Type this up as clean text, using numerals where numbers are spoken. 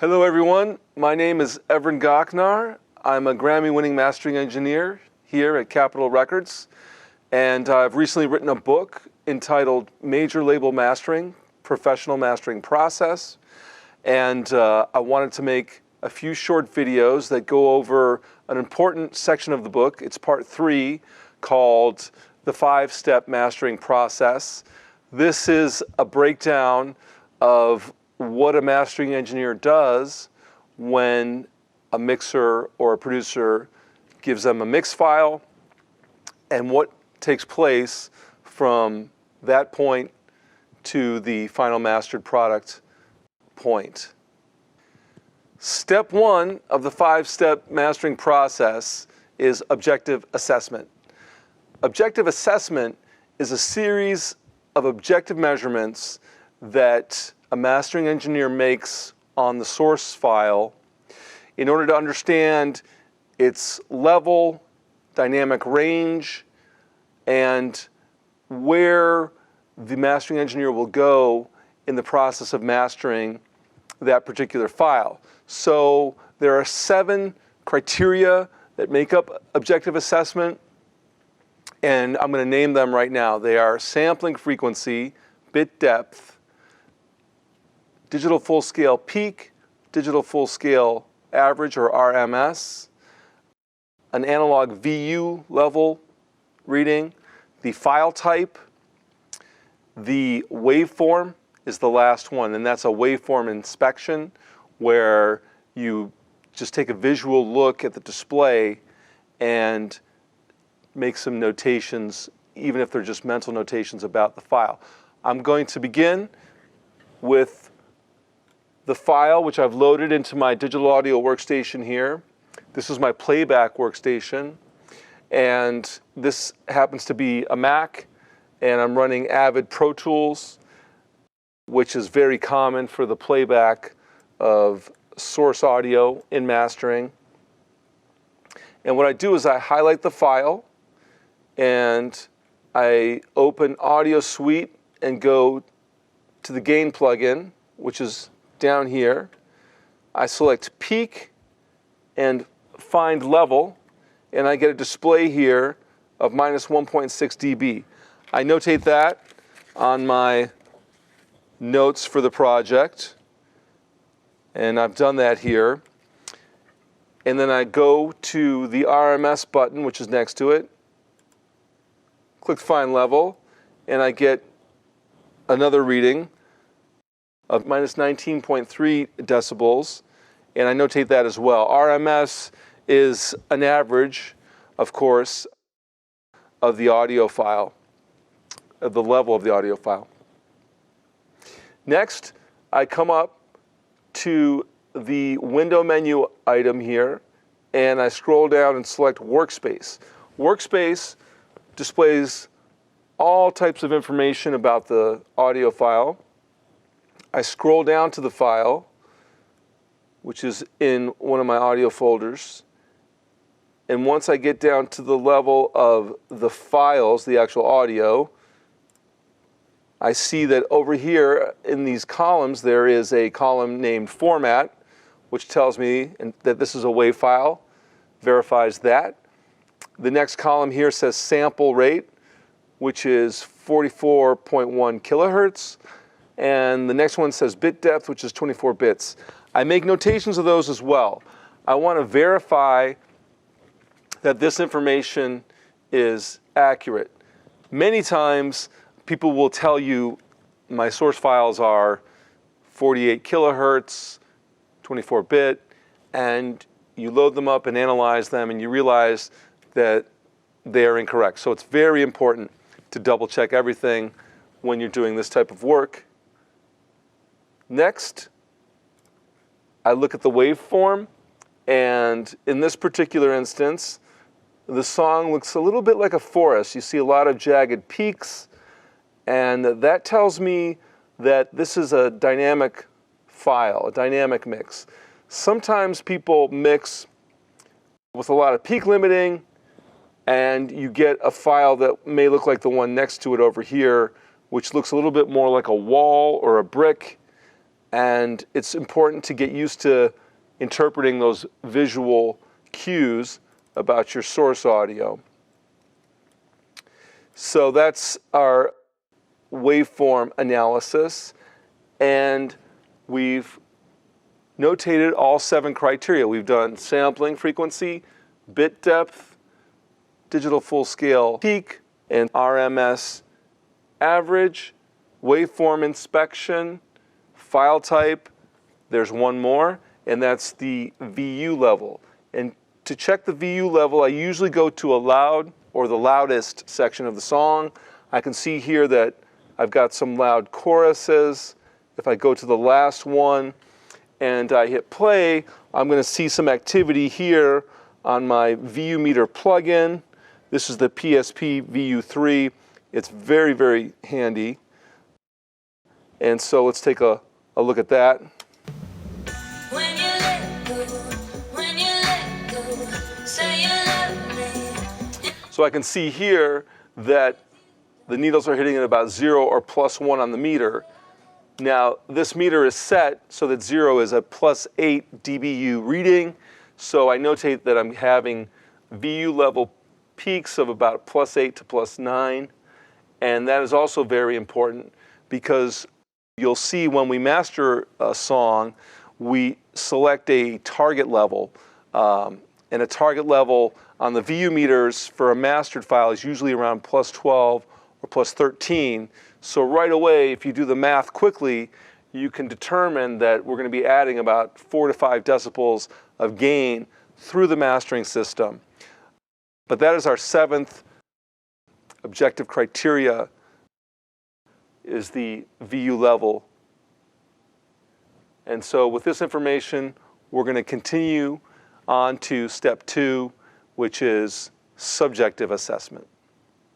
Hello everyone, my name is Evren Gachnar. I'm a Grammy-winning mastering engineer here at Capitol Records, and I've recently written a book entitled Major Label Mastering, Professional Mastering Process, and I wanted to make a few short videos that go over an important section of the book. It's part 3, called the 5-step mastering process. This is a breakdown of what a mastering engineer does when a mixer or a producer gives them a mix file, and what takes place from that point to the final mastered product point. Step 1 of the 5-step mastering process is objective assessment. Objective assessment is a series of objective measurements that a mastering engineer makes on the source file in order to understand its level, dynamic range, and where the mastering engineer will go in the process of mastering that particular file. So there are 7 criteria that make up objective assessment, and I'm going to name them right now. They are sampling frequency, bit depth, digital full-scale peak, digital full-scale average or RMS, an analog VU level reading, the file type, the waveform is the last one, and that's a waveform inspection where you just take a visual look at the display and make some notations, even if they're just mental notations about the file. I'm going to begin with the file, which I've loaded into my digital audio workstation here. This is my playback workstation, and this happens to be a Mac, and I'm running Avid Pro Tools, which is very common for the playback of source audio in mastering. And what I do is I highlight the file, and I open Audio Suite and go to the gain plugin, which is down here. I select peak and find level, and I get a display here of minus 1.6 dB. I notate that on my notes for the project, and I've done that here. And then I go to the RMS button, which is next to it, click find level, and I get another reading of minus 19.3 decibels, and I notate that as well. RMS is an average, of course, of the audio file, of the level of the audio file. Next, I come up to the window menu item here, and I scroll down and select Workspace. Workspace displays all types of information about the audio file. I scroll down to the file, which is in one of my audio folders, and once I get down to the level of the files, the actual audio, I see that over here in these columns there is a column named Format, which tells me that this is a WAV file, verifies that. The next column here says Sample Rate, which is 44.1 kilohertz. And the next one says bit depth, which is 24 bits. I make notations of those as well. I want to verify that this information is accurate. Many times people will tell you my source files are 48 kilohertz, 24 bit, and you load them up and analyze them and you realize that they are incorrect. So it's very important to double check everything when you're doing this type of work. Next, I look at the waveform, and in this particular instance, the song looks a little bit like a forest. You see a lot of jagged peaks, and that tells me that this is a dynamic file, a dynamic mix. Sometimes people mix with a lot of peak limiting, and you get a file that may look like the one next to it over here, which looks a little bit more like a wall or a brick. And it's important to get used to interpreting those visual cues about your source audio. So that's our waveform analysis, and we've notated all 7 criteria. We've done sampling frequency, bit depth, digital full scale peak, and RMS average, waveform inspection, file type. There's one more, and that's the VU level. And to check the VU level, I usually go to a loud or the loudest section of the song. I can see here that I've got some loud choruses. If I go to the last one and I hit play, I'm going to see some activity here on my VU meter plugin. This is the PSP VU3. It's very, very handy. And so let's take a look at that. When you let go, when you let go, say you love me. So I can see here that the needles are hitting at about 0 or +1 on the meter. Now, this meter is set so that 0 is a +8 dBu reading. So I notate that I'm having VU level peaks of about +8 to +9. And that is also very important because you'll see when we master a song, we select a target level. And a target level on the VU meters for a mastered file is usually around +12 or +13. So right away, if you do the math quickly, you can determine that we're going to be adding about 4 to 5 decibels of gain through the mastering system. But that is our 7th objective criteria, is the VU level. And so with this information, we're going to continue on to step 2, which is subjective assessment.